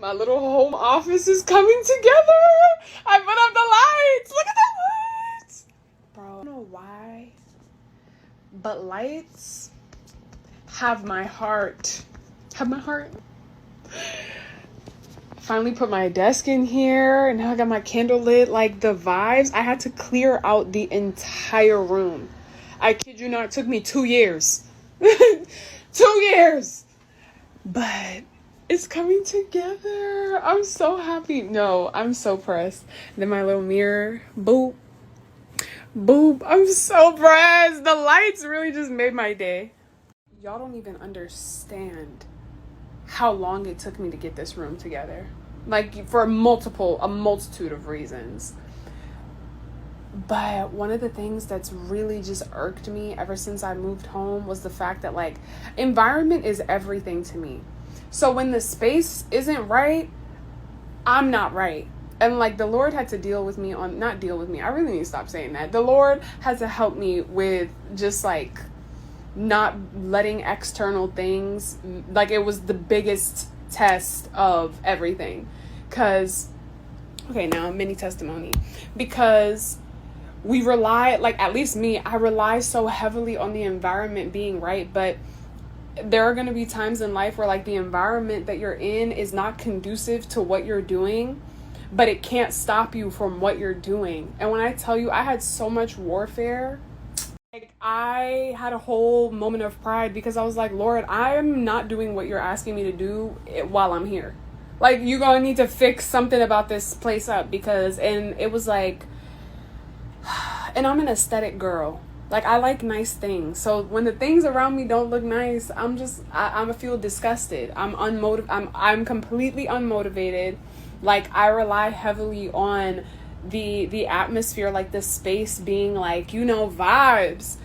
My little home office is coming together. I put up the lights. Look at the lights. Bro, I don't know why, but lights have my heart. Have my heart. Finally put my desk in here, and now I got my candle lit. Like, the vibes, I had to clear out the entire room. I kid you not, it took me 2 years. 2 years. But it's coming together. I'm so happy. No, I'm so pressed. Then my little mirror. Boop. Boop. I'm so pressed. The lights really just made my day. Y'all don't even understand how long it took me to get this room together. Like, for a multitude of reasons. But one of the things that's really just irked me ever since I moved home was the fact that, like, environment is everything to me. So when the space isn't right, I'm not right. And, like, the Lord had to deal with me on, not deal with me, I really need to stop saying that. The Lord had to help me with just, like, not letting external things, like, it was the biggest test of everything. Because, okay, now mini testimony. Because we rely, like, at least me, I rely so heavily on the environment being right, but there are going to be times in life where, like, the environment that you're in is not conducive to what you're doing, but it can't stop you from what you're doing. And when I tell you, I had so much warfare. Like, I had a whole moment of pride because I was like, Lord, I'm not doing what you're asking me to do while I'm here. Like, you're going to need to fix something about this place up because, and it was like, and I'm an aesthetic girl. Like, I like nice things. So when the things around me don't look nice, I feel disgusted. I'm completely unmotivated. Like, I rely heavily on the atmosphere, like the space being like, you know, vibes.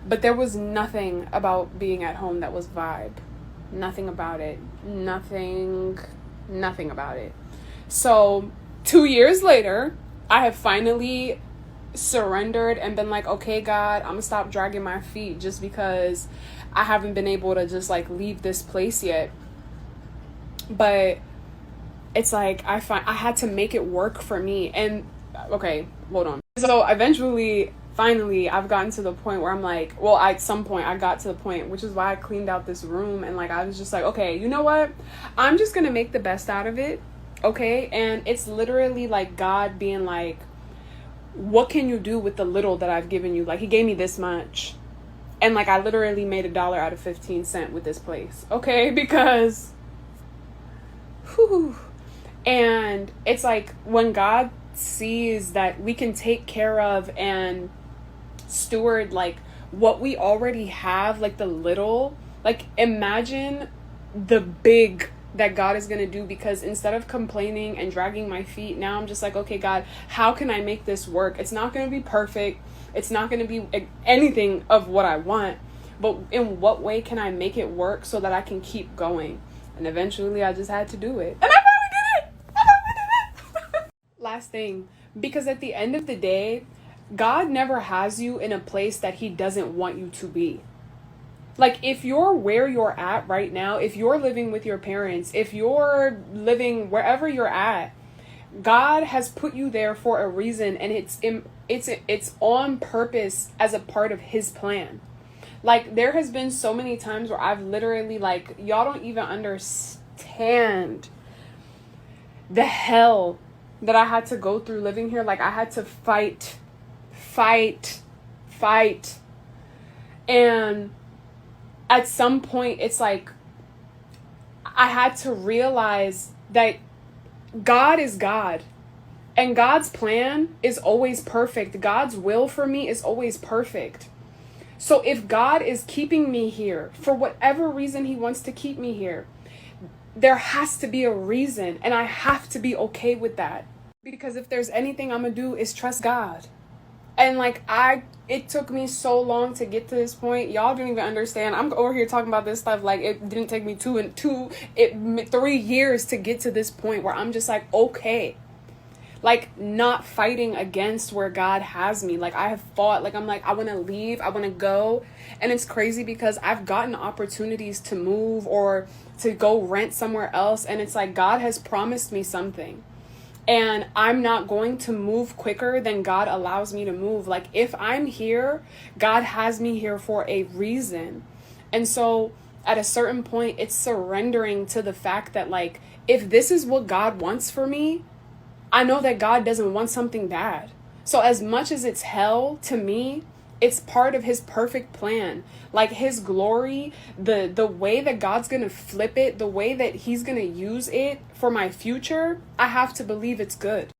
But there was nothing about being at home that was vibe. Nothing about it. Nothing about it. So 2 years later, I have finally surrendered and been like, okay, God, I'm gonna stop dragging my feet just because I haven't been able to just, like, leave this place yet. But it's like I had to make it work for me. And okay, hold on. So finally, I've gotten to the point where I'm like, well, at some point I got to the point, which is why I cleaned out this room, and, like, I was just like, okay, you know what? I'm just gonna make the best out of it, okay? And it's literally like God being like, what can you do with the little that I've given you? Like, he gave me this much. And, like, I literally made $1 out of 15 cents with this place, okay? Because, whew. And it's like when God sees that we can take care of and steward, like, what we already have, like, the little, like, imagine the big that God is going to do. Because instead of complaining and dragging my feet, now I'm just like, okay, God, how can I make this work? It's not going to be perfect. It's not going to be anything of what I want, but in what way can I make it work so that I can keep going? And eventually I just had to do it. And I finally did it. Last thing, because at the end of the day, God never has you in a place that he doesn't want you to be. Like, if you're where you're at right now, if you're living with your parents, if you're living wherever you're at, God has put you there for a reason, and it's on purpose as a part of his plan. Like, there has been so many times where I've literally, like, y'all don't even understand the hell that I had to go through living here. Like, I had to fight. And at some point, it's like, I had to realize that God is God. And God's plan is always perfect. God's will for me is always perfect. So if God is keeping me here, for whatever reason he wants to keep me here, there has to be a reason. And I have to be okay with that. Because if there's anything I'm going to do is trust God. And, like, it took me so long to get to this point. Y'all don't even understand. I'm over here talking about this stuff like it didn't take me 3 years to get to this point where I'm just like, okay. like not fighting against where God has me. Like I have fought, like I'm like, I want to leave, I want to go. And it's crazy because I've gotten opportunities to move or to go rent somewhere else. And it's like, God has promised me something. And I'm not going to move quicker than God allows me to move. Like if I'm here, God has me here for a reason. And so at a certain point, it's surrendering to the fact that like, if this is what God wants for me, I know that God doesn't want something bad. So as much as it's hell to me, it's part of his perfect plan. Like his glory, the way that God's going to flip it, the way that he's going to use it for my future, I have to believe it's good.